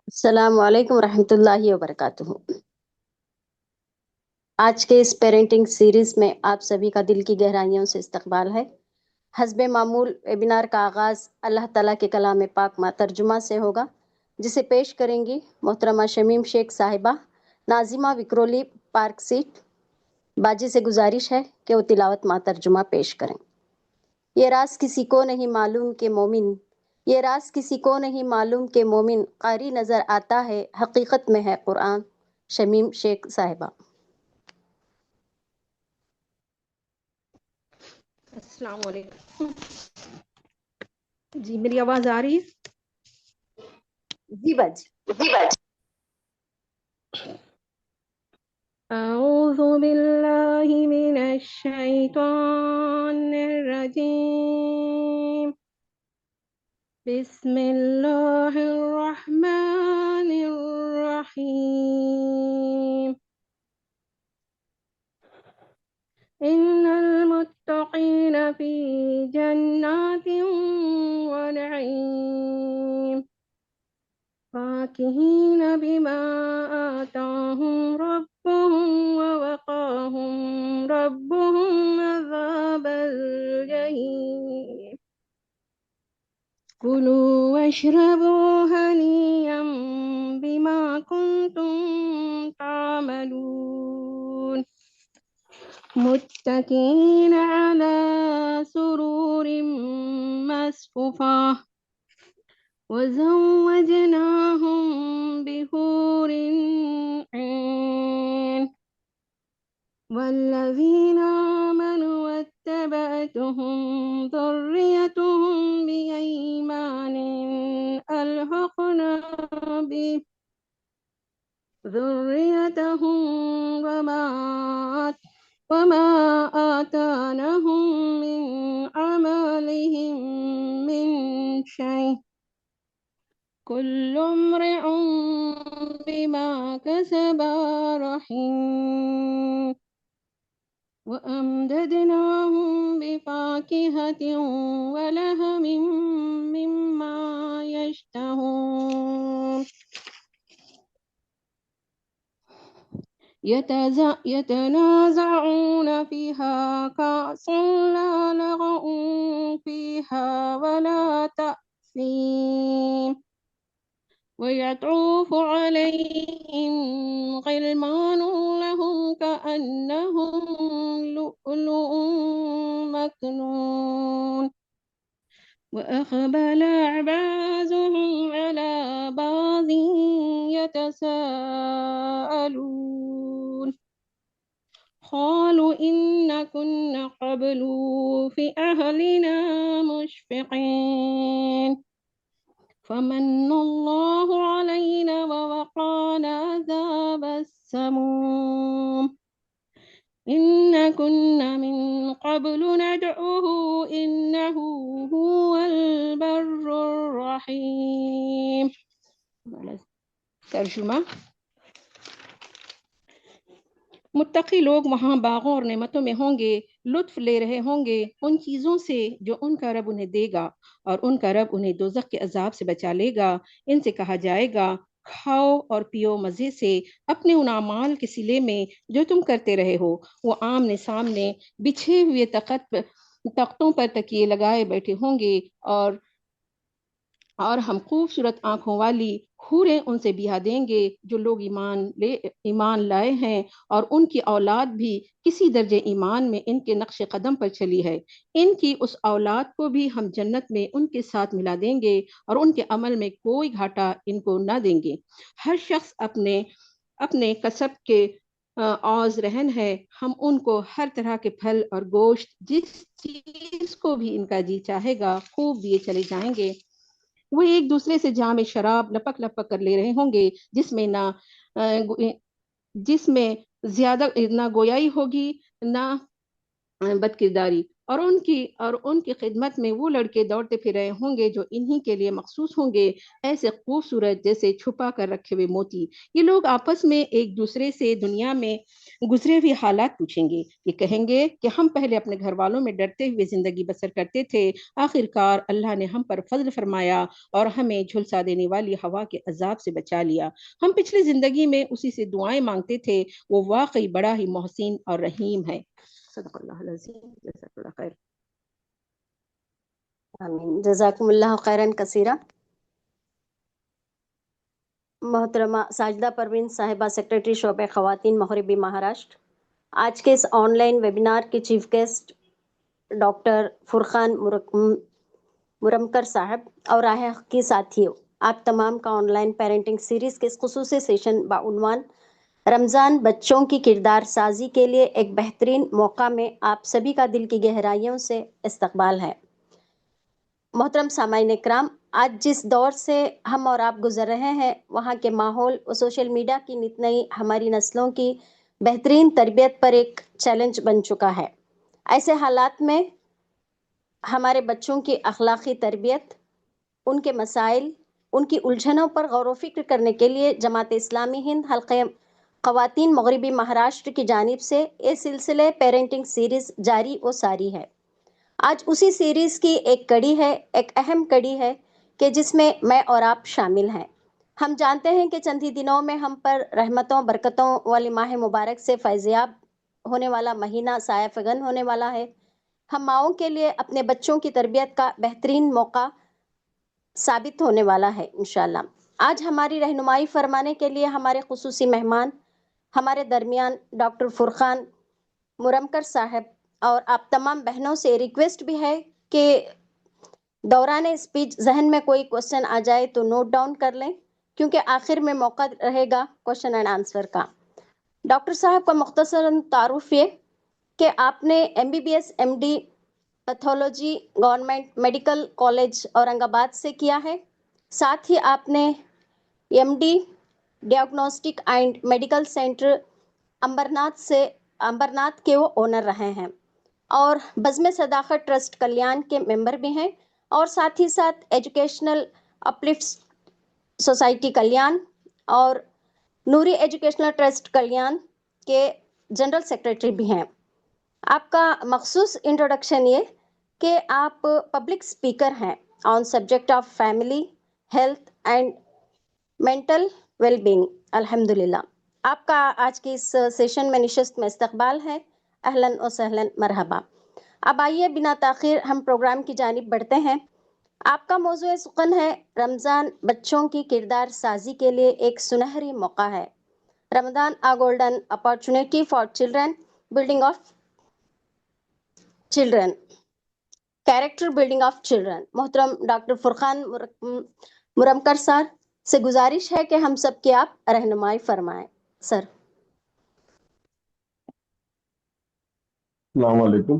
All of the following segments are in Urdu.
السلام علیکم ورحمۃ اللہ وبرکاتہ۔ آج کے اس پیرنٹنگ سیریز میں آپ سبھی کا دل کی گہرائیوں سے استقبال ہے۔ حسب معمول ویبینار کا آغاز اللہ تعالیٰ کے کلام پاک ما ترجمہ سے ہوگا، جسے پیش کریں گی محترمہ شمیم شیخ صاحبہ، ناظمہ وکرولی پارک سیٹ۔ باجی سے گزارش ہے کہ وہ تلاوت ما ترجمہ پیش کریں۔ یہ راز کسی کو نہیں معلوم کہ مومن، یہ راز کسی کو نہیں معلوم کہ مومن قاری نظر آتا ہے، حقیقت میں ہے قرآن۔ شمیم شیخ صاحبہ۔ السلام علیکم جی، میری آواز آ رہی ہے؟ جی باجی۔ اعوذ باللہ من الشیطان الرجیم، بسم اللہ الرحمن الرحیم۔ ان المتقین فی جنات ونعیم، فاکہین بما آتاہم ربهم ووقاہم ربهم عذاب الجحیم۔ کلوا واشربوا ہنیئا بما کنتم تعملون، متکئین علی سرور مصفوفہ، وزوجناهم بحور عین، والذین آمنوا واتبعتهم ذريتهم بإيمان ألحقنا بهم ذريتهم وما آتاناهم من عملهم من شيء، كل امرئ بما كسب رهين، وأمددناهم بفاكهة ولحم مما يشتهون، يتنازعون فيها كأسا لا لغو فيها ولا تأثيم، ويطوف عليهم غلمان لهم كأنهم لؤلؤ مكنون، وأقبل بعضهم على بعض يتساءلون، قالوا إنكم قبل في أهلنا مشفقين، فمن الله علينا ووقانا عذاب السموم، إن كنا من قبل ندعوه إنه هو البر الرحيم۔ ترجمہ: متقی لوگ وہاں باغوں اور نعمتوں میں ہوں گے، لطف لے رہے ہوں گے ان چیزوں سے جو ان کا رب انہیں دے گا، اور ان کا رب انہیں دوزخ کے عذاب سے بچا لے گا۔ ان سے کہا جائے گا، کھاؤ اور پیو مزے سے اپنے ان اعمال کے صلے میں جو تم کرتے رہے ہو۔ وہ آمنے سامنے بچھے ہوئے تختوں پر تکیے لگائے بیٹھے ہوں گے، اور ہم خوبصورت آنکھوں والی حوریں ان سے بیاہ دیں گے جو لوگ ایمان لائے ہیں، اور ان کی اولاد بھی کسی درجے ایمان میں ان کے نقش قدم پر چلی ہے۔ ان کی اس اولاد کو بھی ہم جنت میں ان کے ساتھ ملا دیں گے، اور ان کے عمل میں کوئی گھاٹا ان کو نہ دیں گے۔ ہر شخص اپنے کسب کے عوض رہن ہے، ہم ان کو ہر طرح کے پھل اور گوشت جس چیز کو بھی ان کا جی چاہے گا خوب دیے چلے جائیں گے۔ وہ ایک دوسرے سے جام شراب لپک لپک کر لے رہے ہوں گے، جس میں زیادہ نہ گویائی ہوگی نہ بد کرداری، اور ان کی خدمت میں وہ لڑکے دوڑتے پھر رہے ہوں گے جو انہی کے لیے مخصوص ہوں گے، ایسے خوبصورت جیسے چھپا کر رکھے ہوئے موتی۔ یہ لوگ آپس میں ایک دوسرے سے دنیا میں گزرے ہوئے حالات پوچھیں گے، یہ کہیں گے کہ ہم پہلے اپنے گھر والوں میں ڈرتے ہوئے زندگی بسر کرتے تھے، آخرکار اللہ نے ہم پر فضل فرمایا اور ہمیں جھلسا دینے والی ہوا کے عذاب سے بچا لیا۔ ہم پچھلی زندگی میں اسی سے دعائیں مانگتے تھے، وہ واقعی بڑا ہی محسن اور رحیم ہے۔ صدق اللہ العظیم۔ جزاک اللہ خیر۔ آمین، جزاکم اللہ خیرن کثیرہ۔ محترمہ ساجدہ پروین صاحبہ، سیکریٹری شعبہ خواتین مغربی مہاراشٹر، آج کے اس آن لائن ویبینار کے چیف گیسٹ ڈاکٹر فرقان مرمکر صاحب اور راہ کی ساتھیوں، آپ تمام کا آن لائن پیرنٹنگ سیریز کے اس خصوصی سیشن بعنوان رمضان بچوں کی کردار سازی کے لیے ایک بہترین موقع میں آپ سبھی کا دل کی گہرائیوں سے استقبال ہے۔ محترم سامعین اکرام، آج جس دور سے ہم اور آپ گزر رہے ہیں، وہاں کے ماحول اور سوشل میڈیا کی نت نئی ہماری نسلوں کی بہترین تربیت پر ایک چیلنج بن چکا ہے۔ ایسے حالات میں ہمارے بچوں کی اخلاقی تربیت، ان کے مسائل، ان کی الجھنوں پر غور و فکر کرنے کے لیے جماعت اسلامی ہند حلقہ خواتین مغربی مہاراشٹر کی جانب سے یہ سلسلے پیرنٹنگ سیریز جاری و ساری ہے۔ آج اسی سیریز کی ایک کڑی ہے، ایک اہم کڑی ہے کہ جس میں اور آپ شامل ہیں۔ ہم جانتے ہیں کہ چند ہی دنوں میں ہم پر رحمتوں برکتوں والی ماہ مبارک سے فیضیاب ہونے والا مہینہ سایہ فگن ہونے والا ہے۔ ہم ماؤں کے لیے اپنے بچوں کی تربیت کا بہترین موقع ثابت ہونے والا ہے انشاءاللہ۔ آج ہماری رہنمائی فرمانے کے لیے ہمارے خصوصی مہمان ہمارے درمیان ڈاکٹر فرقان مرمکر صاحب، اور آپ تمام بہنوں سے ریکویسٹ بھی ہے کہ دوران اسپیچ ذہن میں کوئی کوشچن آ جائے تو نوٹ ڈاؤن کر لیں، کیونکہ آخر میں موقع رہے گا کوشچن اینڈ آنسر کا۔ ڈاکٹر صاحب کا مختصراً تعارف یہ کہ آپ نے MBBS MD pathology government medical college Aurang آباد سے کیا ہے، ساتھ ہی آپ نے MD ڈیاگنوسٹک and medical centre Amarnath کے وہ اونر رہے ہیں، اور بزم صداقت ٹرسٹ کلیان کے ممبر بھی ہیں، اور ساتھ ہی ساتھ ایجوکیشنل اپلفٹ سوسائٹی کلیان اور نوری ایجوکیشنل ٹرسٹ کلیان کے جنرل سیکرٹری بھی ہیں۔ آپ کا مخصوص انٹروڈکشن یہ کہ آپ پبلک اسپیکر ہیں on subject of family health and mental well being. الحمدللہ آپ کا آج کی اس سیشن میں نشست میں استقبال ہے۔ اہلاً و سہلاً، مرحبا۔ اب آئیے بنا تاخیر ہم پروگرام کی جانب بڑھتے ہیں۔ آپ کا موضوع سخن ہے رمضان بچوں کی کردار سازی کے لیے ایک سنہری موقع ہے، Ramzan a golden opportunity for children, building of children, character building of children. محترم ڈاکٹر فرقان مرمکر سر سے گزارش ہے کہ ہم سب کی آپ رہنمائی فرمائیں۔ سر۔ السلام علیکم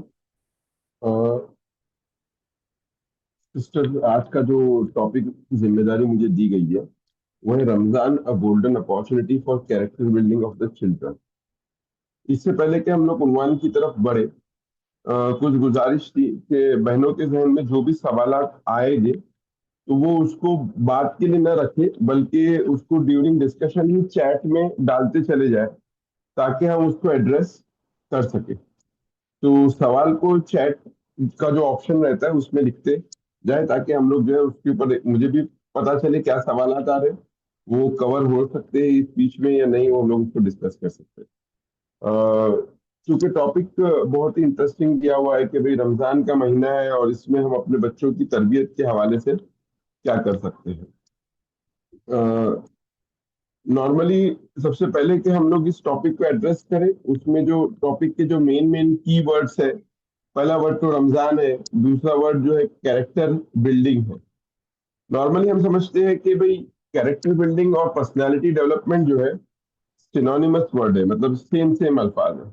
سسٹر، آج کا جو ٹاپک ذمہ داری مجھے دی گئی ہے وہ ہے Ramzan a golden opportunity for character building of the children. اس سے پہلے کہ ہم لوگ عنوان کی طرف بڑھے، کچھ گزارش تھی کہ بہنوں کے ذہن میں جو بھی سوالات آئے گے تو وہ اس کو بات کے لیے نہ رکھے، بلکہ اس کو ڈیورنگ ڈسکشن ہی چیٹ میں ڈالتے چلے جائے تاکہ ہم اس کو ایڈریس کر سکیں۔ تو سوال کو چیٹ کا جو آپشن رہتا ہے اس میں لکھتے جائے تاکہ ہم لوگ جو ہے اس کے اوپر مجھے بھی پتا چلے کیا سوالات آ رہے، وہ کور ہو سکتے ہیں اس بیچ میں یا نہیں، وہ ہم لوگ اس کو ڈسکس کر سکتے ہیں۔ چونکہ ٹاپک بہت ہی انٹرسٹنگ کیا ہوا ہے کہ بھئی رمضان کا مہینہ ہے اور اس میں ہم اپنے بچوں کی تربیت کے حوالے سے کیا کر سکتے ہیں۔ نارملی سب سے پہلے کہ ہم لوگ اس ٹاپک کو ایڈریس کریں، اس میں جو ٹاپک کے جو مین کی ورڈز ہے، پہلا ورڈ تو رمضان ہے، دوسرا ورڈ جو ہے کیریکٹر بلڈنگ ہے۔ نارملی ہم سمجھتے ہیں کہ بھئی کیریکٹر بلڈنگ اور پرسنالٹی ڈیولپمنٹ جو ہے سینونیمس ورڈ ہے، مطلب سیم الفاظ ہے،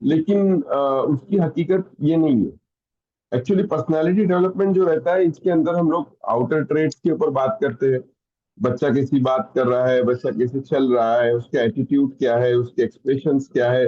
لیکن اس کی حقیقت یہ نہیں ہے۔ ایکچولی پرسنالٹی ڈیولپمنٹ جو رہتا ہے اس کے اندر ہم لوگ آؤٹر ٹریٹس کے اوپر بات کرتے ہیں، بچہ کیسی بات کر رہا ہے، بچہ کیسے چل رہا ہے، اس کا ایٹیٹیوڈ کیا ہے، اس کے ایکسپریشنز کیا ہے،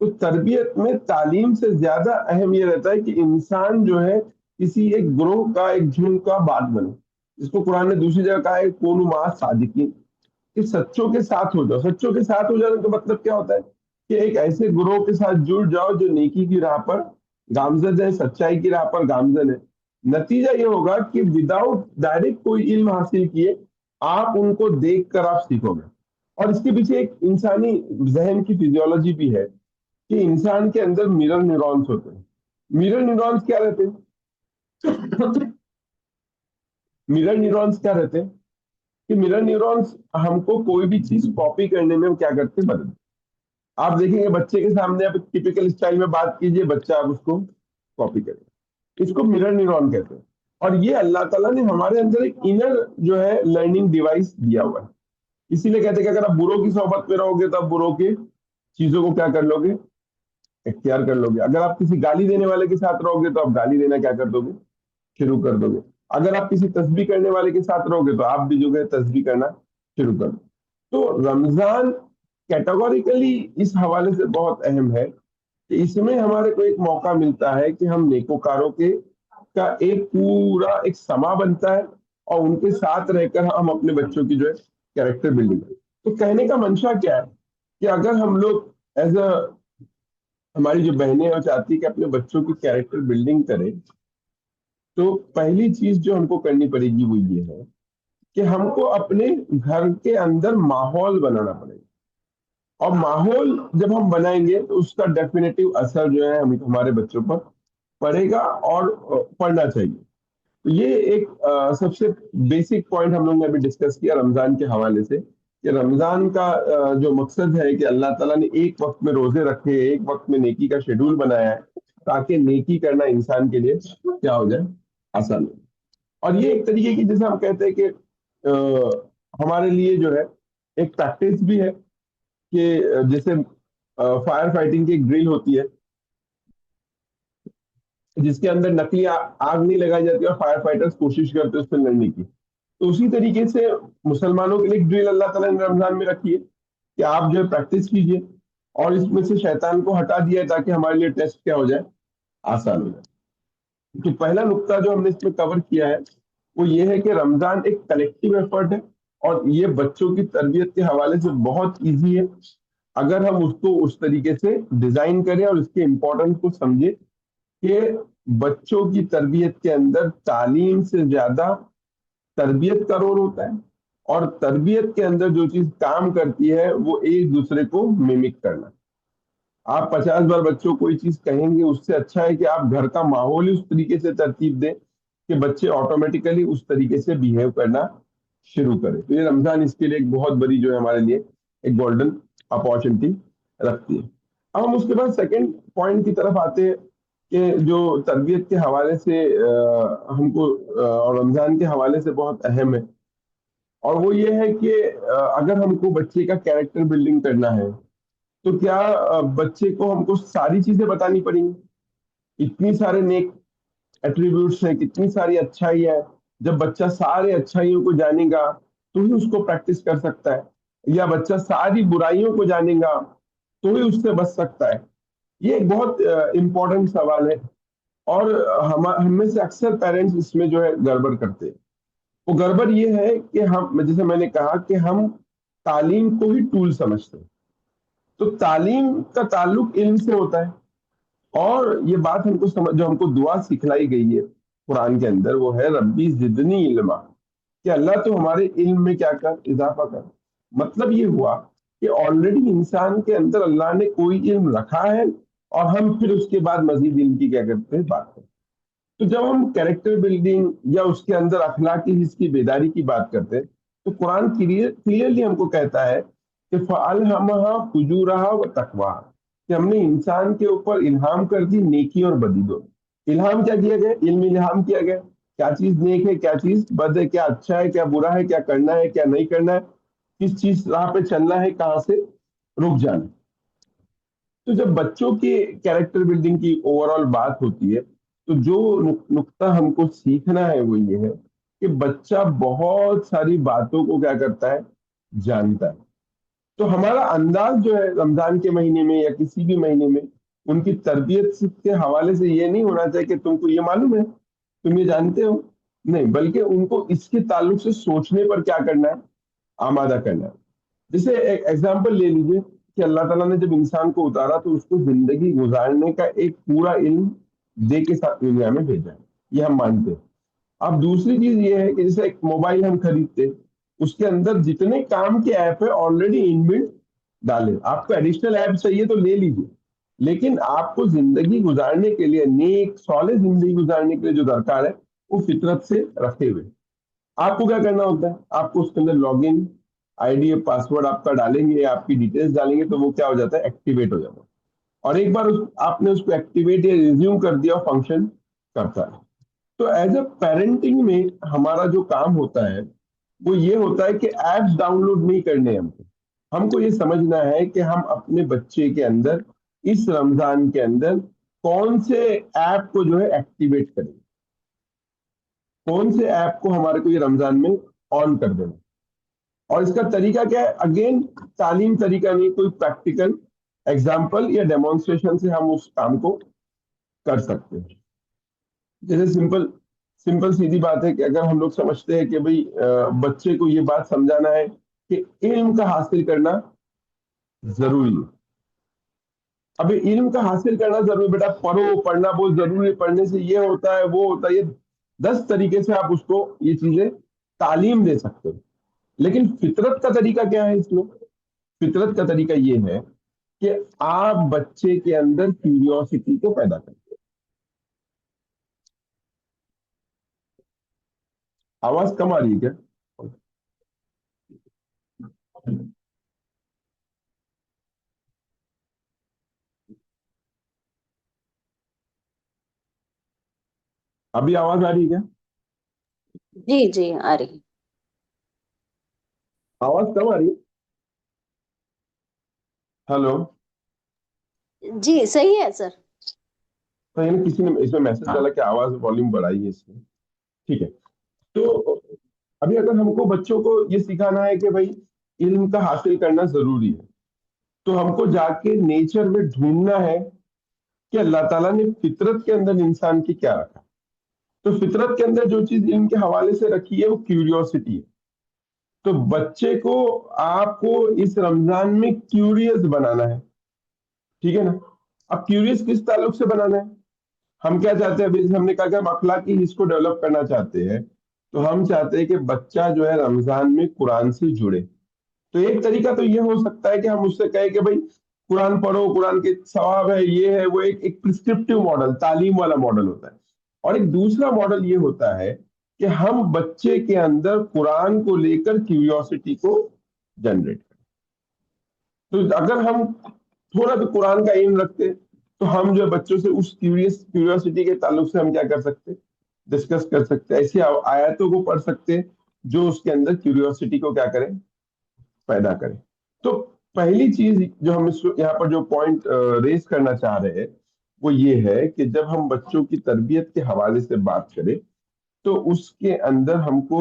تو تربیت میں تعلیم سے زیادہ اہم یہ رہتا ہے کہ انسان جو ہے کسی ایک گروہ کا، ایک جھنڈ کا بات بنے، جس کو قرآن نے دوسری جگہ کہا ہے کونوا مع صادقین، کہ سچوں کے ساتھ ہو جاؤ۔ سچوں کے ساتھ ہو جانے کا مطلب کیا ہوتا ہے کہ ایک ایسے گروہ کے ساتھ جڑ جاؤ جو نیکی کی راہ پر گامزن ہے، سچائی کی راہ پر گامزن ہے۔ نتیجہ یہ ہوگا کہ وداؤٹ ڈائریکٹ کوئی علم حاصل کیے آپ ان کو دیکھ کر آپ سیکھو گے۔ اور اس کے پیچھے ایک انسانی ذہن کی فزیولوجی بھی ہے کہ انسان کے اندر میرر نیورونز ہوتے ہیں۔ میرر نیورونز کیا رہتے ہیں؟ میرر نیورونز کیا رہتے ہیں کہ میرر نیورونز ہم کو کوئی بھی چیز کاپی کرنے میں کیا کرتے ہیں، مدد۔ آپ دیکھیں گے بچے کے سامنے آپ ٹیپیکل اسٹائل میں بات کیجئے، بچہ آپ اس کو کاپی کرے، اس کو میرر نیورون کہتے ہیں۔ اور یہ اللہ تعالیٰ نے ہمارے اندر ایک انر جو ہے لرننگ ڈیوائس دیا ہوا ہے۔ اسی لیے کہتے ہیں کہ اگر آپ بروں کی صحبت میں رہو گے تو آپ بروں کی چیزوں کو کیا کر لو گے، اختیار کر لو گے۔ اگر آپ کسی گالی دینے والے کے ساتھ رہو گے تو آپ گالی دینا کیا کر دو گے، شروع کر دو گے۔ اگر آپ کسی تسبیح کرنے والے کے ساتھ رہو گے تو آپ بھی جو ہے تسبیح کرنا شروع کر دو۔ تو رمضان کیٹیگوریکلی اس حوالے سے بہت اہم ہے کہ اس میں ہمارے کو ایک موقع ملتا ہے کہ ہم نیکوکاروں کے کا ایک پورا ایک سما بنتا ہے، اور ان کے ساتھ رہ کر ہم اپنے بچوں کی جو ہے کیریکٹر بلڈنگ کریں۔ تو کہنے کا منشا کیا ہے کہ اگر ہم لوگ ایز اے، ہماری جو بہنیں ہیں چاہتی کہ اپنے بچوں کی کیریکٹر بلڈنگ کریں، تو پہلی چیز جو ہم کو کرنی پڑے گی وہ یہ ہے کہ ہم کو اپنے گھر کے اندر ماحول بنانا پڑے گا۔ اور ماحول جب ہم بنائیں گے تو اس کا ڈیفینیٹو اثر جو ہے ہمارے بچوں پر پڑے گا اور پڑنا چاہیے۔ تو یہ ایک سب سے بیسک پوائنٹ ہم لوگوں نے ابھی ڈسکس کیا رمضان کے حوالے سے، کہ رمضان کا جو مقصد ہے کہ اللہ تعالیٰ نے ایک وقت میں روزے رکھے، ایک وقت میں نیکی کا شیڈول بنایا ہے تاکہ نیکی کرنا انسان کے لیے کیا ہو جائے، آسان ہو۔ اور یہ ایک طریقے کی جیسے ہم کہتے ہیں کہ ہمارے لیے جو ہے ایک پریکٹس بھی ہے کہ جیسے فائر فائٹنگ کی ایک ڈرل ہوتی ہے جس کے اندر نکلی آگ نہیں لگائی جاتی اور فائر فائٹرز کوشش کرتے ہیں اس پہ لڑنے کی، تو اسی طریقے سے مسلمانوں کے لیے ایک ڈرل اللہ تعالیٰ نے رمضان میں رکھی ہے کہ آپ جو ہے پریکٹس کیجئے اور اس میں سے شیطان کو ہٹا دیا ہے تاکہ ہمارے لیے ٹیسٹ کیا ہو جائے، آسان ہو جائے۔ تو پہلا نقطہ جو ہم نے اس میں کور کیا ہے وہ یہ ہے کہ رمضان ایک کلیکٹیو ایفرٹ ہے، اور یہ بچوں کی تربیت کے حوالے سے بہت ایزی ہے اگر ہم اس کو اس طریقے سے ڈیزائن کریں اور اس کے امپورٹنس کو سمجھیں کہ بچوں کی تربیت کے اندر تعلیم سے زیادہ تربیت کا رول ہوتا ہے، اور تربیت کے اندر جو چیز کام کرتی ہے وہ ایک دوسرے کو میمک کرنا۔ آپ 50 بار بچوں کو کوئی چیز کہیں گے، اس سے اچھا ہے کہ آپ گھر کا ماحول ہی اس طریقے سے ترتیب دیں کہ بچے آٹومیٹیکلی اس طریقے سے بیہیو کرنا شروع کریں۔ تو یہ رمضان اس کے لیے ایک بہت بڑی جو ہے ہمارے لیے ایک گولڈن اپارچونٹی رکھتی ہے۔ اب ہم اس کے بعد سیکنڈ پوائنٹ کی طرف آتے ہیں کہ جو تربیت کے حوالے سے ہم کو اور رمضان کے حوالے سے بہت اہم ہے، اور وہ یہ ہے کہ اگر ہم کو بچے کا کیریکٹر بلڈنگ کرنا ہے تو کیا بچے کو ہم کو ساری چیزیں بتانی پڑیں گی؟ اتنی سارے نیک ایٹریبیوٹس ہیں، کتنی ساری اچھائیاں ہیں، جب بچہ سارے اچھائیوں کو جانے گا تو ہی اس کو پریکٹس کر سکتا ہے، یا بچہ ساری برائیوں کو جانے گا تو ہی اس سے بچ سکتا ہے؟ یہ ایک بہت امپورٹنٹ سوال ہے، اور ہم میں سے اکثر پیرنٹس اس میں جو ہے گڑبڑ کرتے ہیں۔ وہ گڑبڑ یہ ہے کہ ہم، جیسے میں نے کہا کہ ہم تعلیم کو ہی ٹول سمجھتے ہیں، تو تعلیم کا تعلق علم سے ہوتا ہے، اور یہ بات ہم کو جو ہم کو دعا سکھلائی گئی ہے قرآن کے اندر وہ ہے ربی زدنی علما، کہ اللہ تو ہمارے علم میں کیا کر، اضافہ کر۔ مطلب یہ ہوا کہ آلریڈی انسان کے اندر اللہ نے کوئی علم رکھا ہے، اور ہم پھر اس کے بعد مزید علم کی کیا کرتے ہیں، بات کرتے ہیں۔ تو جب ہم کیریکٹر بلڈنگ یا اس کے اندر اخلاقی حص کی بیداری کی بات کرتے ہیں تو قرآن کلیئرلی ہم کو کہتا ہے کہ فَأَلْهَمَهَا فُجُورَهَا وَتَقْوَاهَا، کہ ہم نے انسان کے اوپر الہام کر دی نیکی اور بدی دونوں۔ الہام کیا کیا گیا؟ علم الہام کیا گیا، کیا چیز نیک ہے، کیا چیز بد ہے، کیا اچھا ہے، کیا برا ہے، کیا کرنا ہے، کیا نہیں کرنا ہے، کس چیز راہ پہ چلنا ہے، کہاں سے رک جانا۔ تو جب بچوں کی کیریکٹر بلڈنگ کی اوور آل بات ہوتی ہے تو جو نقطہ ہم کو سیکھنا ہے وہ یہ ہے کہ بچہ بہت ساری باتوں کو کیا کرتا ہے، جانتا ہے۔ تو ہمارا انداز جو ہے رمضان کے مہینے میں یا کسی بھی مہینے میں ان کی تربیت کے حوالے سے یہ نہیں ہونا چاہیے کہ تم کو یہ معلوم ہے، تم یہ جانتے ہو، نہیں، بلکہ ان کو اس کے تعلق سے سوچنے پر کیا کرنا ہے، آمادہ کرنا ہے. جیسے ایک ایگزامپل لے لیجیے کہ اللہ تعالیٰ نے جب انسان کو اتارا تو اس کو زندگی گزارنے کا ایک پورا علم دے کے ساتھ دنیا میں بھیجا ہے، یہ ہم مانتے ہیں. اب دوسری چیز یہ ہے کہ جیسے ایک موبائل ہم خریدتے، اس کے اندر جتنے کام کے ایپ ہے آلریڈی انبلٹ ڈالے، آپ کو ایڈیشنل ایپ چاہیے تو لے لیجیے، لیکن آپ کو زندگی گزارنے کے لیے، نیک صالح زندگی گزارنے کے لیے جو درکار ہے وہ فطرت سے رکھے ہوئے. آپ کو کیا کرنا ہوتا ہے، آپ کو اس کے اندر log in ID password آپ کا ڈالیں گے، آپ کی ڈیٹیلز ڈالیں گے تو وہ کیا ہو جاتا ہے، ایکٹیویٹ ہو جاتا ہے. اور ایک بار آپ نے اس کو ایکٹیویٹ یا ریزیوم کر دیا، فنکشن کرتا ہے. تو ایز اے پیرنٹنگ میں ہمارا جو کام ہوتا ہے وہ یہ ہوتا ہے کہ ایپس ڈاؤن لوڈ نہیں کرنے، ہم کو یہ سمجھنا ہے کہ ہم اپنے بچے کے اندر اس رمضان کے اندر کون سے ایپ کو جو ہے ایکٹیویٹ کریں، کون سے ایپ کو ہمارے کو یہ رمضان میں آن کر دینا. اور اس کا طریقہ کیا ہے، اگین تعلیم طریقہ نہیں، کوئی پریکٹیکل ایگزامپل یا ڈیمونسٹریشن سے ہم اس کام کو کر سکتے ہیں. جیسے سمپل سیدھی بات ہے کہ اگر ہم لوگ سمجھتے ہیں کہ بھئی بچے کو یہ بات سمجھانا ہے کہ علم کا حاصل کرنا ضروری ہے. ابھی علم کا حاصل کرنا ضروری، بیٹا پڑھو، پڑھنا بہت ضروری ہے، پڑھنے سے یہ ہوتا ہے وہ ہوتا ہے، یہ 10 طریقے سے آپ اس کو یہ چیزیں تعلیم دے سکتے ہو. لیکن فطرت کا طریقہ کیا ہے اس میں؟ فطرت کا طریقہ یہ ہے کہ آپ بچے کے اندر کیوریوسٹی کو پیدا کریں. آواز کم آ رہی ہے کیا؟ ابھی آواز آ رہی ہے کیا؟ جی جی آ رہی. آواز کم آ رہی ہے؟ ہلو، جی صحیح ہے سر. تو یعنی کسی نے اس میں میسج ڈالا کہ آواز والیوم بڑھائی ہے اس میں. ٹھیک ہے. تو ابھی اگر ہم کو بچوں کو یہ سکھانا ہے کہ بھائی علم کا حاصل کرنا ضروری ہے، تو ہم کو جا کے نیچر میں ڈھونڈنا ہے کہ اللہ تعالیٰ نے فطرت کے اندر انسان کی کیا رکھا. تو فطرت کے اندر جو چیز علم کے حوالے سے رکھی ہے وہ کیوریوسٹی ہے. تو بچے کو آپ کو اس رمضان میں کیوریس بنانا ہے، ٹھیک ہے نا. اب کیوریس کس تعلق سے بنانا ہے، ہم کیا چاہتے ہیں، ہم نے کہا کہ ہم اخلاقی حص کو ڈیولپ کرنا چاہتے ہیں، تو ہم چاہتے ہیں کہ بچہ جو ہے رمضان میں قرآن سے جڑے. تو ایک طریقہ تو یہ ہو سکتا ہے کہ ہم اس سے کہیں کہ بھائی قرآن پڑھو، قرآن کے ثواب ہے، یہ ہے وہ، ایک پرسکرپٹیو ماڈل، تعلیم والا ماڈل ہوتا ہے. اور ایک دوسرا ماڈل یہ ہوتا ہے کہ ہم بچے کے اندر قرآن کو لے کر کیوریوسٹی کو جنریٹ کریں. تو اگر ہم تھوڑا بھی قرآن کا علم رکھتے تو ہم جو بچوں سے اس کیوریوسٹی کے تعلق سے ہم کیا کر سکتے، ڈسکس کر سکتے، ایسی آیاتوں کو پڑھ سکتے جو اس کے اندر کیوریوسٹی کو کیا کریں، پیدا کریں. تو پہلی چیز جو ہم یہاں پر جو پوائنٹ ریز کرنا چاہ رہے ہیں وہ یہ ہے کہ جب ہم بچوں کی تربیت کے حوالے سے بات کریں تو اس کے اندر ہم کو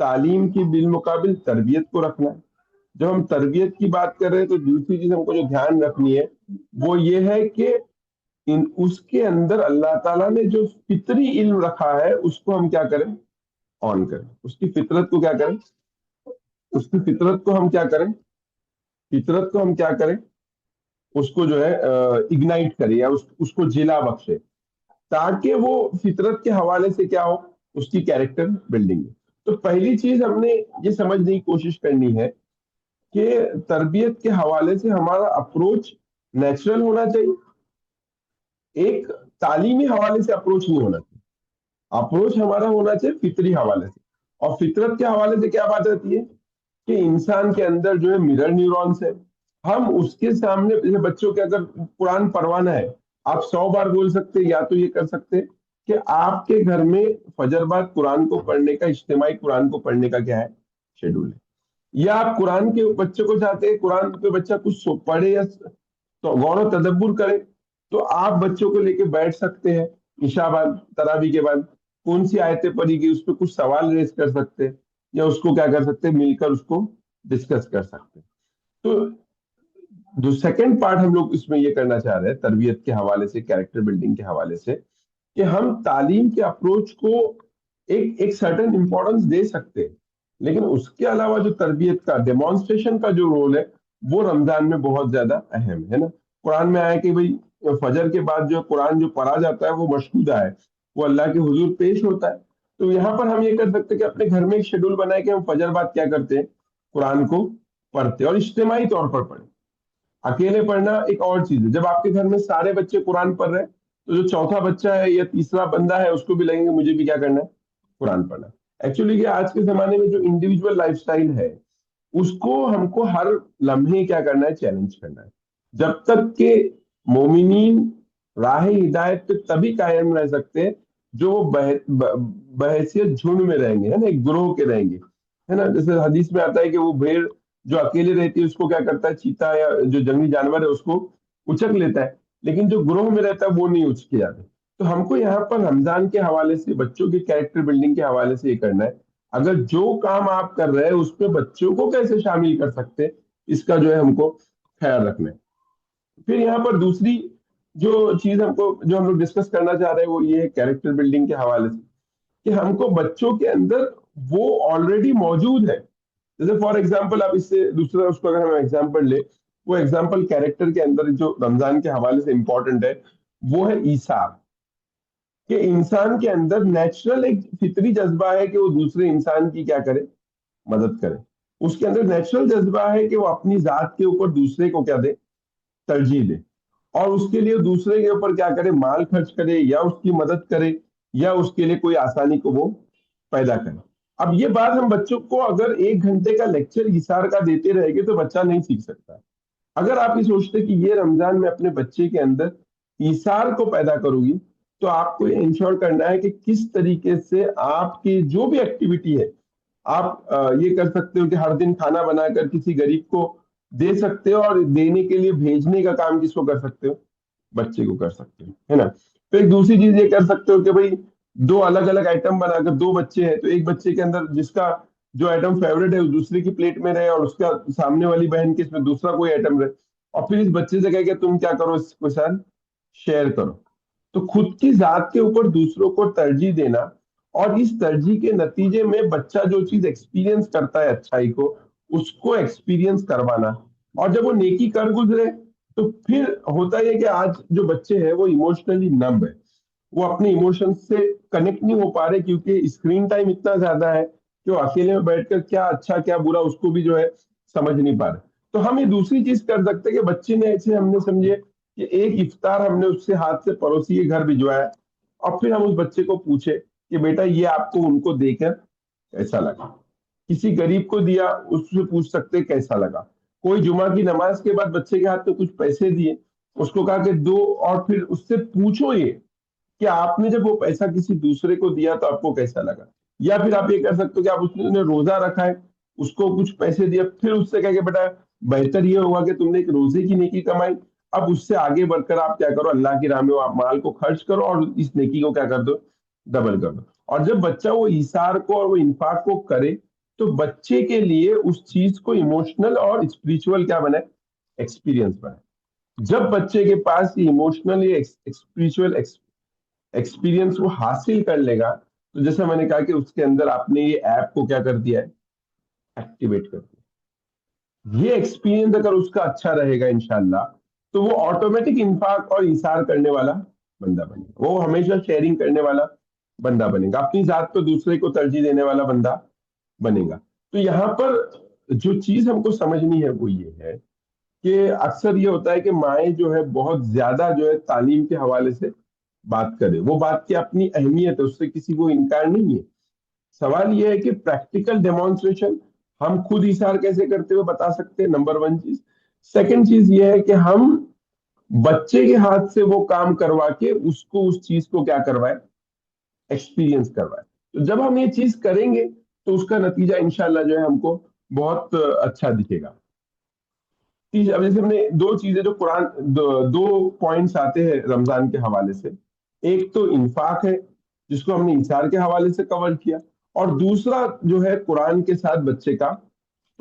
تعلیم کی بالمقابل تربیت کو رکھنا ہے. جب ہم تربیت کی بات کر رہے ہیں تو دوسری چیز ہم کو جو دھیان رکھنی ہے وہ یہ ہے کہ اس کے اندر اللہ تعالیٰ نے جو فطری علم رکھا ہے اس کو ہم کیا کریں، آن کریں. اس کی فطرت کو کیا کریں، اس کی فطرت کو ہم کیا کریں، فطرت کو ہم کیا کریں، اس کو جو ہے اگنائٹ کرے یا اس کو جلا بخشے، تاکہ وہ فطرت کے حوالے سے کیا ہو، اس کی کیریکٹر بلڈنگ. تو پہلی چیز ہم نے یہ سمجھنے کی کوشش کرنی ہے کہ تربیت کے حوالے سے ہمارا اپروچ نیچرل ہونا چاہیے، ایک تعلیمی حوالے سے اپروچ نہیں ہونا چاہیے. اپروچ ہمارا ہونا چاہیے فطری حوالے سے. اور فطرت کے حوالے سے کیا بات آتی ہے کہ انسان کے اندر جو ہے مرر نیورونس ہے، ہم اس کے سامنے جیسے بچوں کے اگر قرآن پڑھوانا ہے آپ 100 بار بول سکتے، یا تو یہ کر سکتے کہ آپ کے گھر میں فجر بعد قرآن کو پڑھنے کا، اجتماعی قرآن کو پڑھنے کا کیا ہے، شیڈول ہے. یا آپ قرآن کے بچے کو چاہتے ہیں قرآن پہ بچہ کچھ پڑھے یا تو غور و تدبر کرے، تو آپ بچوں کو لے کے بیٹھ سکتے ہیں عشاء بعد، تراویح کے بعد کون سی آیتیں پڑھی گئی اس پہ کچھ سوال ریز کر سکتے، یا اس کو کیا کر سکتے، مل کر اس کو ڈسکس کر سکتے. تو جو سیکنڈ پارٹ ہم لوگ اس میں یہ کرنا چاہ رہے ہیں تربیت کے حوالے سے، کیریکٹر بلڈنگ کے حوالے سے، کہ ہم تعلیم کے اپروچ کو ایک سرٹن امپورٹنس دے سکتے ہیں، لیکن اس کے علاوہ جو تربیت کا ڈیمانسٹریشن کا جو رول ہے وہ رمضان میں بہت زیادہ اہم ہے نا۔ قرآن میں آیا کہ بھائی فجر کے بعد جو قرآن جو پڑھا جاتا ہے وہ مشہودہ ہے، وہ اللہ کے حضور پیش ہوتا ہے۔ تو یہاں پر ہم یہ کر سکتے ہیں کہ اپنے گھر میں ایک شیڈول بنائے کہ ہم فجر بعد کیا کرتے ہیں، قرآن کو پڑھتے ہیں، اور اجتماعی طور پر پڑھیں۔ اکیلے پڑھنا ایک اور چیز ہے، جب آپ کے گھر میں سارے بچے قرآن پڑھ رہے ہیں تو جو چوتھا بچہ ہے یا تیسرا بندہ ہے اس کو بھی لگیں گے مجھے بھی کیا کرنا ہے، قرآن پڑھنا۔ ایکچولی یہ آج کے زمانے میں جو انڈیویجول لائف سٹائل ہے اس کو ہم کو ہر لمحے کیا کرنا ہے، چیلنج کرنا ہے۔ جب تک کہ مومنین راہ ہدایت پہ تبھی قائم رہ سکتے ہیں جو وہ بحیثیت جھنڈ میں رہیں گے، ہے نا، ایک گروہ کے رہیں گے، ہے نا۔ جیسے حدیث میں آتا ہے کہ وہ بھیڑ جو اکیلے رہتی ہے اس کو کیا کرتا ہے، چیتا یا جو جنگلی جانور ہے اس کو اچک لیتا ہے، لیکن جو گروہ میں رہتا ہے وہ نہیں اچکے جاتے۔ تو ہم کو یہاں پر رمضان کے حوالے سے، بچوں کے کیریکٹر بلڈنگ کے حوالے سے یہ کرنا ہے، اگر جو کام آپ کر رہے ہیں اس پہ بچوں کو کیسے شامل کر سکتے، اس کا جو ہے ہم کو خیال رکھنا ہے۔ پھر یہاں پر دوسری جو چیز ہم کو جو ہم لوگ ڈسکس کرنا چاہ رہے ہیں وہ یہ ہے کیریکٹر بلڈنگ کے حوالے سے، کہ ہم کو بچوں کے اندر وہ آلریڈی موجود ہے۔ جیسے فار ایگزامپل آپ اس سے دوسرا اس کو اگر ہم ایگزامپل لیں، وہ ایگزامپل کیریکٹر کے اندر جو رمضان کے حوالے سے امپورٹنٹ ہے وہ ہے ایثار، کہ انسان کے اندر نیچرل ایک فطری جذبہ ہے کہ وہ دوسرے انسان کی کیا کرے، مدد کرے۔ اس کے اندر نیچرل جذبہ ہے کہ وہ اپنی ذات کے اوپر دوسرے کو کیا دے، ترجیح دے، اور اس کے لیے دوسرے کے اوپر کیا کرے، مال خرچ کرے یا اس کی مدد کرے یا اس کے لیے کوئی آسانی کو وہ پیدا کرے۔ اب یہ بات ہم بچوں کو اگر 1 گھنٹے کا لیکچر ایثار کا دیتے رہے گے تو بچہ نہیں سیکھ سکتا۔ اگر آپ یہ سوچتے کہ یہ رمضان میں اپنے بچے کے اندر ایثار کو پیدا کروں گی تو آپ کو انشور کرنا ہے کہ کس طریقے سے آپ کی جو بھی ایکٹیویٹی ہے آپ یہ کر سکتے ہو کہ ہر دن کھانا بنا کر کسی غریب کو دے سکتے ہو، اور دینے کے لیے بھیجنے کا کام کس کو کر سکتے ہو، بچے کو کر سکتے ہو، ہے نا۔ پھر ایک دوسری چیز یہ کر سکتے ہو کہ بھائی 2 الگ الگ آئٹم بنا کر، 2 بچے ہیں تو ایک بچے کے اندر جس کا جو آئٹم فیوریٹ ہے وہ دوسرے کی پلیٹ میں رہے، اور اس کا سامنے والی بہن کے اس میں دوسرا کوئی آئٹم رہے، اور پھر اس بچے سے کہے کہ تم کیا کرو، اس کے ساتھ شیئر کرو۔ تو خود کی ذات کے اوپر دوسروں کو ترجیح دینا، اور اس ترجیح کے نتیجے میں بچہ جو چیز ایکسپیرینس کرتا ہے اچھائی کو، اس کو ایکسپیرینس کروانا، اور جب وہ نیکی کر گزرے تو پھر ہوتا ہے کہ آج جو بچے ہیں وہ ایموشنلی نمب ہے، وہ اپنے ایموشن سے کنیکٹ نہیں ہو پا رہے کیونکہ اسکرین ٹائم اتنا زیادہ ہے کہ وہ اکیلے میں بیٹھ کر کیا اچھا کیا برا اس کو بھی جو ہے سمجھ نہیں پا رہے۔ تو ہم یہ دوسری چیز کر سکتے کہ بچے نے ایسے ہم نے سمجھے کہ ایک افطار ہم نے اس سے ہاتھ سے پڑوسی کے گھر بھجوایا، اور پھر ہم اس بچے کو پوچھے کہ بیٹا یہ آپ کو ان کو دے کر کیسا لگا، کسی غریب کو دیا اس سے پوچھ سکتے کیسا لگا، کوئی جمعہ کی نماز کے بعد بچے کے ہاتھ میں کچھ پیسے دیے، اس کو کہا کہ دو، اور پھر اس سے پوچھو یہ کہ آپ نے جب وہ پیسہ کسی دوسرے کو دیا تو آپ کو کیسا لگا۔ یا پھر آپ یہ کر سکتے ہو کہ آپ اس نے روزہ رکھا ہے، اس کو کچھ پیسے دیا، پھر اس سے کہا کہ بیٹا بہتر یہ ہوگا کہ تم نے ایک روزے کی نیکی کمائی، اب اس سے آگے بڑھ کر آپ کیا کرو، اللہ کی راہ میں آپ مال کو خرچ کرو اور اس نیکی کو کیا کر دو، ڈبل کر دو۔ اور جب بچہ وہ ایثار کو اور وہ انفاق کو کرے تو بچے کے لیے اس چیز کو ایموشنل اور اسپریچول کیا بنے، ایکسپیرینس بنے۔ جب بچے کے پاس یہ ایموشنل یا اسپریچول ایکسپیرینس وہ حاصل کر لے گا تو جیسا میں نے کہا کہ اس کے اندر آپ نے یہ ایپ کو کیا کر دیا ہے، ایکٹیویٹ کر دیا۔ یہ ایکسپیرینس اگر اس کا اچھا رہے گا انشاءاللہ تو وہ آٹومیٹک انفاق اور ایثار کرنے والا بندہ بنے گا، وہ ہمیشہ شیئرنگ کرنے والا بندہ بنے گا، اپنی ذات کو دوسرے کو ترجیح دینے والا بندہ بنے گا۔ تو یہاں پر جو چیز ہم کو سمجھنی ہے وہ یہ ہے کہ اکثر یہ ہوتا ہے کہ مائیں جو ہے بہت زیادہ جو ہے تعلیم کے حوالے سے بات کرے، وہ بات کی اپنی اہمیت ہے، اس سے کسی کو انکار نہیں ہے۔ سوال یہ ہے کہ پریکٹیکل ڈیمانسٹریشن ہم خود ایثار کیسے کرتے ہوئے بتا سکتے ہیں، نمبر 1 چیز۔ سیکنڈ چیز یہ ہے کہ ہم بچے کے ہاتھ سے وہ کام کروا کے اس کو اس چیز کو کیا کروائے، ایکسپیرینس کروائے۔ تو جب ہم یہ چیز کریں گے تو اس کا نتیجہ انشاءاللہ جو ہے ہم کو بہت اچھا دکھے گا۔ اب جیسے ہم نے 2 چیزیں جو قرآن 2 پوائنٹس آتے ہیں رمضان کے حوالے سے، ایک تو انفاق ہے جس کو ہم نے ایثار کے حوالے سے کور کیا، اور دوسرا جو ہے قرآن کے ساتھ بچے کا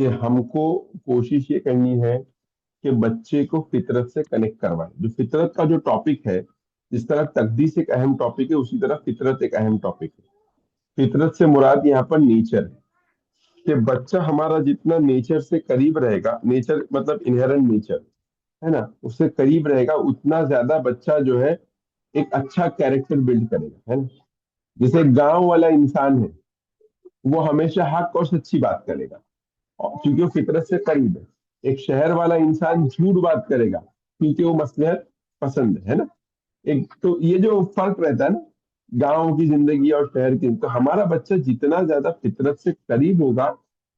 کہ ہم کو کوشش یہ کرنی ہے کہ بچے کو فطرت سے کنیکٹ کروائیں. جو فطرت کا جو ٹاپک ہے، جس طرح تقدیس ایک اہم ٹاپک ہے، اسی طرح فطرت ایک اہم ٹاپک ہے. فطرت سے مراد یہاں پر نیچر ہے، کہ بچہ ہمارا جتنا نیچر سے قریب رہے گا، نیچر مطلب انہرنٹ نیچر ہے نا، اس سے قریب رہے گا، اتنا زیادہ بچہ جو ہے ایک اچھا کیریکٹر بلڈ کرے گا، ہے نا. جیسے گاؤں والا انسان ہے، وہ ہمیشہ حق اور سچی بات کرے گا کیونکہ وہ فطرت سے قریب ہے. ایک شہر والا انسان جھوٹ بات کرے گا کیونکہ وہ مصلحت پسند ہے نا. ایک تو یہ جو فرق رہتا ہے نا گاؤں کی زندگی اور شہر کی، تو ہمارا بچہ جتنا زیادہ فطرت سے قریب ہوگا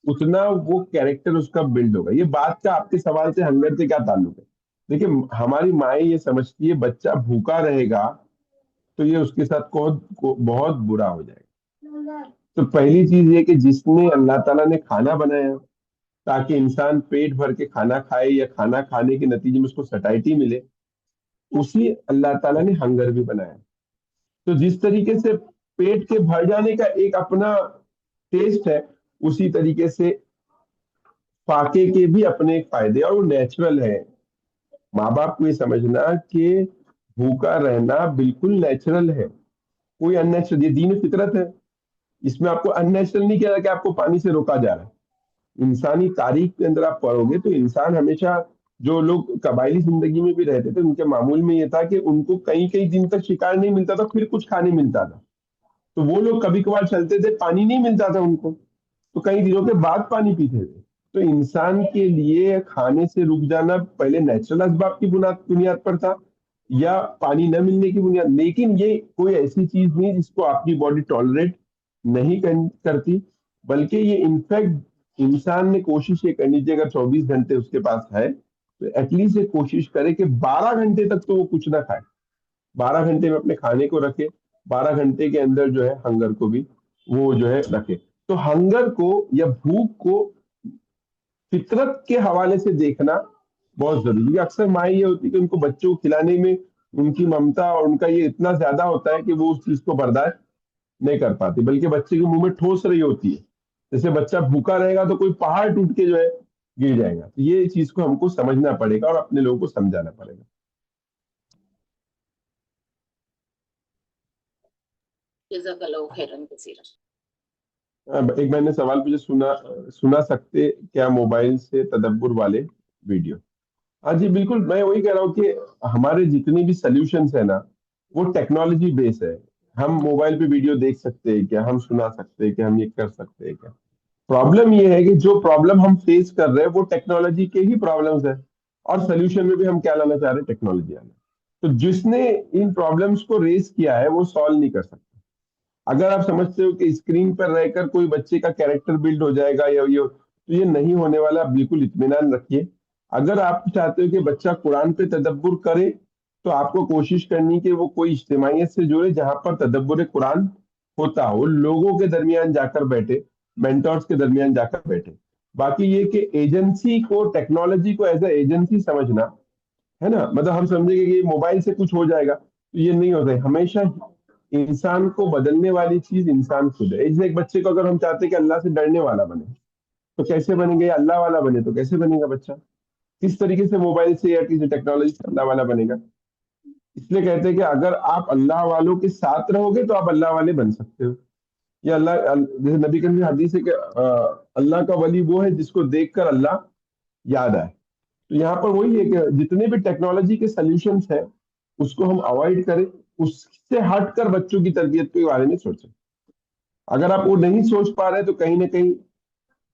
اتنا وہ کیریکٹر اس کا بلڈ ہوگا. یہ بات کا آپ کے سوال سے ہنگر سے کیا تعلق ہے؟ دیکھیں، ہماری مائیں یہ سمجھتی ہے بچہ بھوکا رہے گا تو یہ اس کے ساتھ بہت برا ہو جائے گا. تو پہلی چیز یہ کہ جس نے اللہ تعالیٰ نے کھانا بنایا تاکہ انسان پیٹ بھر کے کھانا کھائے یا کھانا کھانے کے نتیجے میں اس کو سٹائٹی ملے، اسی اللہ تعالیٰ نے ہنگر بھی بنایا. تو جس طریقے سے پیٹ کے بھر جانے کا ایک اپنا ٹیسٹ ہے، اسی طریقے سے فاقے کے بھی اپنے فائدے اور وہ نیچرل ہے. ماں باپ کو یہ سمجھنا کہ بھوکا رہنا بالکل نیچرل ہے، کوئی ان نیچرل، یہ دین فطرت ہے. اس میں آپ کو ان نیچرل نہیں کہہ رہا کہ آپ کو پانی سے روکا جا رہا ہے. انسانی تاریخ کے اندر آپ پڑھو گے تو انسان ہمیشہ، جو لوگ قبائلی زندگی میں بھی رہتے تھے، ان کے معمول میں یہ تھا کہ ان کو کئی کئی دن تک شکار نہیں ملتا تھا، پھر کچھ کھانے ملتا تھا. تو وہ لوگ کبھی کبھار چلتے تھے، پانی نہیں ملتا تھا ان کو، تو کئی دنوں کے بعد پانی پیتے تھے. تو انسان کے لیے کھانے سے رک جانا پہلے نیچرل اسباب کی بنیاد پر تھا یا پانی نہ ملنے کی بنیاد. لیکن یہ کوئی ایسی چیز نہیں جس کو آپ کی باڈی ٹالریٹ نہیں کرتی، بلکہ یہ انفیکٹ انسان نے کوشش یہ کرنی چاہیے، اگر 24 گھنٹے اس کے پاس ہے تو ایٹ لیسٹ یہ کوشش کرے کہ 12 گھنٹے تک تو وہ کچھ نہ کھائے. 12 گھنٹے میں اپنے کھانے کو رکھے، 12 گھنٹے کے اندر جو ہے ہنگر کو بھی وہ جو ہے رکھے. تو ہنگر کو یا بھوک کو فطرت کے حوالے سے دیکھنا بہت ضروری ہے. اکثر مائیں یہ ہوتی ہے کہ ان کو بچوں کو کھلانے میں ان کی ممتا اور ان کا یہ اتنا زیادہ ہوتا ہے کہ وہ اس چیز کو برداشت نہیں کر پاتی، بلکہ بچے کے منہ میں ٹھوس رہی ہوتی ہے. جیسے بچہ بھوکا رہے گا تو کوئی پہاڑ ٹوٹ کے جو ہے گر جائے گا. تو یہ چیز کو ہم کو سمجھنا پڑے گا اور اپنے لوگوں کو سمجھانا پڑے گا. جزاک اللہ خیرن کثیرا. ایک میں نے سوال پوچھا، سنا سکتے کیا موبائل سے تدبر والے ویڈیو؟ ہاں جی بالکل، میں وہی کہہ رہا ہوں کہ ہمارے جتنے بھی سلیوشنس ہیں نا وہ ٹیکنالوجی بیس ہے. ہم موبائل پہ ویڈیو دیکھ سکتے ہیں کیا، ہم سنا سکتے ہیں کیا، ہم یہ کر سکتے ہیں کیا. پرابلم یہ ہے کہ جو پرابلم ہم فیس کر رہے ہیں وہ ٹیکنالوجی کے ہی پرابلمس ہیں، اور سلیوشن میں بھی ہم کیا لانا چاہ رہے ہیں، ٹیکنالوجی آنا. تو جس نے ان پرابلمس کو ریز کیا ہے وہ سالو نہیں کر سکتا. اگر آپ سمجھتے ہو کہ اسکرین پر رہ کر کوئی بچے کا کیریکٹر بلڈ ہو جائے گا یا یہ، تو یہ نہیں ہونے والا. بالکل اطمینان رکھیے. اگر آپ چاہتے ہو کہ بچہ قرآن پہ تدبر کرے تو آپ کو کوشش کرنی کہ وہ کوئی اجتماعیت سے جڑے جہاں پر تدبر قرآن ہوتا ہو، لوگوں کے درمیان جا کر بیٹھے، مینٹورز کے درمیان جا کر بیٹھے. باقی یہ کہ ایجنسی کو، ٹیکنالوجی کو ایز اے ایجنسی سمجھنا ہے نا، مطلب ہم سمجھیں گے کہ موبائل سے کچھ ہو جائے گا، تو یہ نہیں ہوتا ہے. ہمیشہ انسان کو بدلنے والی چیز انسان خود ہے. ایک بچے کو اگر ہم چاہتے ہیں کہ اللہ سے ڈرنے والا بنے تو کیسے بنیں گے، یا اللہ والا بنے تو کیسے بنے گا بچہ؟ کس طریقے سے موبائل سے یا کسی ٹیکنالوجی سے اللہ والا بنے گا؟ اس لیے کہتے ہیں کہ اگر آپ اللہ والوں کے ساتھ رہو گے تو آپ اللہ والے بن سکتے ہو. یا جیسے نبی کریم کی حدیث ہے کہ اللہ کا ولی وہ ہے جس کو دیکھ کر اللہ یاد آئے. تو یہاں پر وہی ہے کہ جتنے بھی ٹیکنالوجی کے سلیوشنس ہیں اس کو ہم اوائڈ کریں، اس سے ہٹ کر بچوں کی تربیت کے بارے میں سوچیں. اگر آپ وہ نہیں سوچ پا رہے تو کہیں نہ کہیں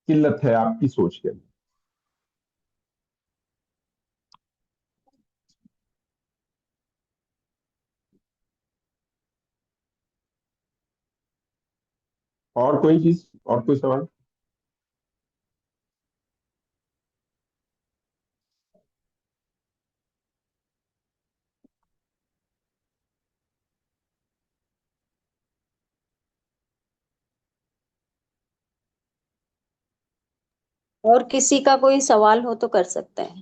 قلت ہے آپ کی سوچ کے اندر. اور کوئی چیز، اور کوئی سوال؟ اور کسی کا کوئی سوال ہو تو کر سکتے ہیں.